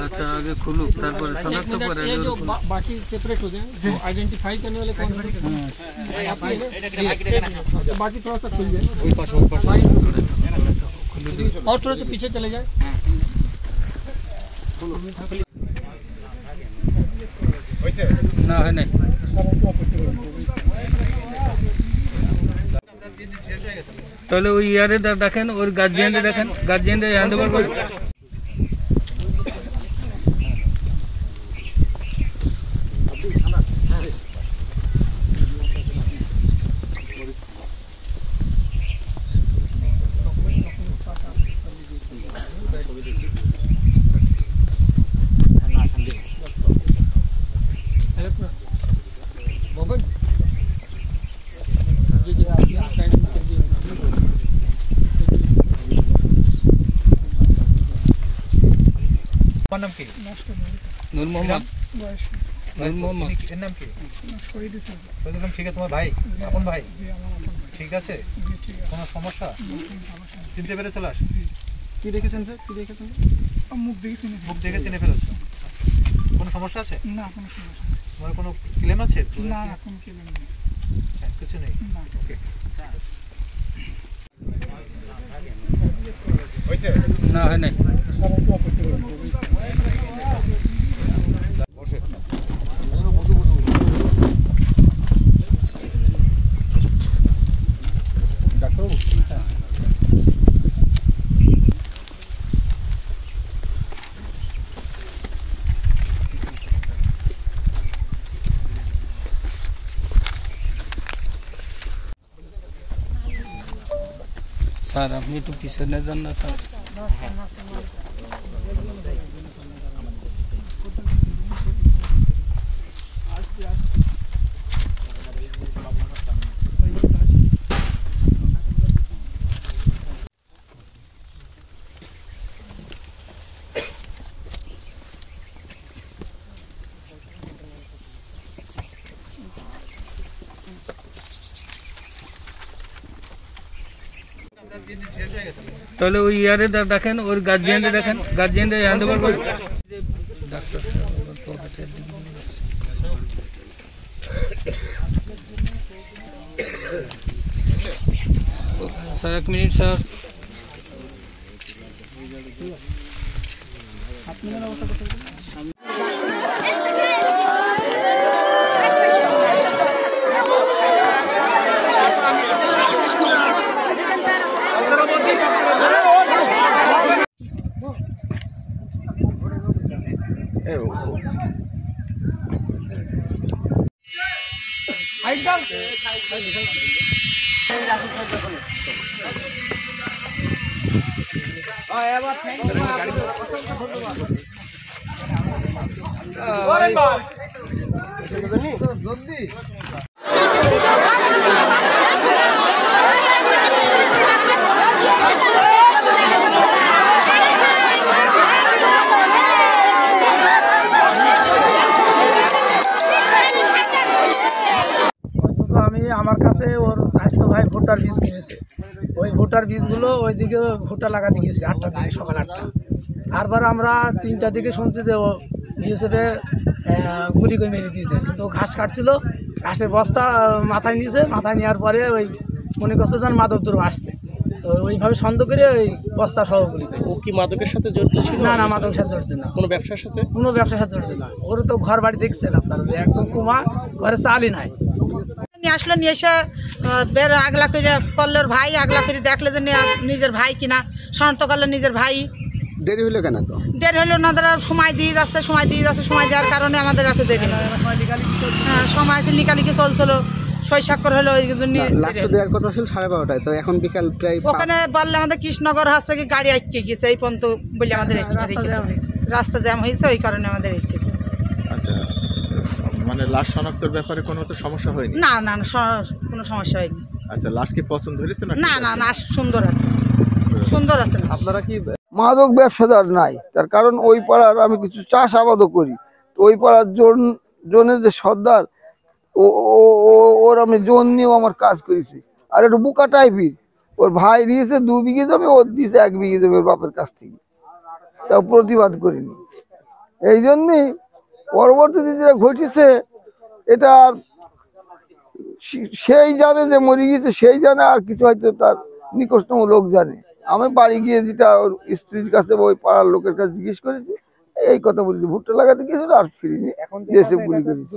अच्छा आगे खुलूक तारपर शनाख्त करे ये जो बाकी सेपरेट हो जाए जो आइडेंटिफाई करने वाले कौन है बाकी थोड़ा सा खुल जाए और थोड़ा सा पीछे चले जाए ना है नहीं তাহলে ওই ইয়ারে দেখেন ওর গার্জিয়ানরে দেখেন গার্জিয়ানরে হ্যান্ড ওভার করে নাম কি নূর মোহাম্মদ নূর মোহাম্মদ এর নাম কি শহীদ নাম ঠিক আছে তোমার ভাই আপন ভাই ঠিক আছে কোনো সমস্যা চিনতে পেরেছো লাশ কি দেখেছেন স্যার কি দেখেছেন মুখ দেখে চিনে ফেলেছো কোনো সমস্যা আছে না কোনো সমস্যা তোমার কোনো ক্লেম আছে না না কোনো ক্লেম নেই কিছু নেই ওকে না হয় নাই স্যার আপনি একটু পিছনে যান না স্যার তাহলে ওই ইয়ারে দেখেন ওর গার্জিয়ানরে দেখেন গার্জিয়ানরে হ্যান্ড ওভার করে ডাক্তার স্যার এক মিনিট স্যার আপনার অবস্থা কোথায় আমার কাছে ওর স্বাস্থ্য ভাই ভুট্টার বীজ কিনেছে ওই ভুট্টার বীজগুলো ওইদিকে ভুট্টা লাগাতে গেছি 8টার দিকে সকাল 8টা তারপর আমরা 3টার দিকে শুনছি যে ও বিএসএফে গুলি করে মেরে দিয়েছে কিন্তু ঘাস কাটছিল ঘাসের বস্তা মাথায় নিয়েছে মাথায় নেওয়ার পরে ওই মনে করছে যেন মাদক দ্রব্য আসছে তো ওইভাবে সন্দেহ করে ওই বস্তা সহ গুলি করে। ও কি মাদকের সাথে জড়িত ছিল? না না মাদকের সাথে জড়িত না। কোনো ব্যবসার সাথে? কোনো ব্যবসার সাথে জড়িত না। ওর তো ঘর বাড়ি দেখছেন আপনারা একদম কুমা ঘরে চালই নাই। নিয়ে আসলো নিয়ে এসে বের আগলা করে পল্লর ভাই আগলা করে দেখলে যে নিজের ভাই কিনা শনাক্ত করলো নিজের ভাই। দেরি হলো কেন? তো দেরি হলো না তারা সময় দিয়ে যাচ্ছে সময় দেওয়ার কারণে আমাদের এত দেরি হ্যাঁ সময় লিকালিকি চলছিল সই স্বাক্ষর হলো ওই জন্য দেওয়ার কথা ছিল 12:30টায় তো এখন বিকাল প্রায় ওখানে বললে আমাদের কৃষ্ণনগর হচ্ছে কি গাড়ি আটকে গেছে এই পর্যন্ত বলে আমাদের রাস্তা জ্যাম হয়েছে ওই কারণে আমাদের আটকেছে। আচ্ছা মানে লাশ শনাক্তের ব্যাপারে কোনো তো সমস্যা হয়নি? না না না, কোনো সমস্যা হয়নি। আচ্ছা, লাশ কি পছন্দ হয়েছে না? না না না, সুন্দর আছে, সুন্দর আছে। আপনারা কি মাদক ব্যবসাদার নাই, তার কারণ ওই পাড়ার আমি কিছু চাষাবাদও করি। ওই পাড়ার জনের যে সর্দার, ওর আমি জোন নিয়েও আমার কাজ করেছি। আর একটু বুকা টাইপের, ওর ভাই দিয়েছে 2 বিঘে জমি, ওর দিয়েছে 1 বিঘে জমি ওর বাপের কাছ থেকে, তাও প্রতিবাদ করিনি। এই জন্যে পরবর্তীতে যেটা ঘটেছে, এটা সেই জানে যে মরে গেছে, সেই জানে, আর কিছু হয়তো তার নিকটতম লোক জানে। আমি বাড়ি গিয়ে যেটা ওর স্ত্রীর কাছে ওই পাড়ার লোকের কাছে জিজ্ঞেস করেছি, এই কথা বলেছি। ভুট্টা লাগাতে গিয়েছিল আর ফিরিনি, দেশে গুলি করেছি।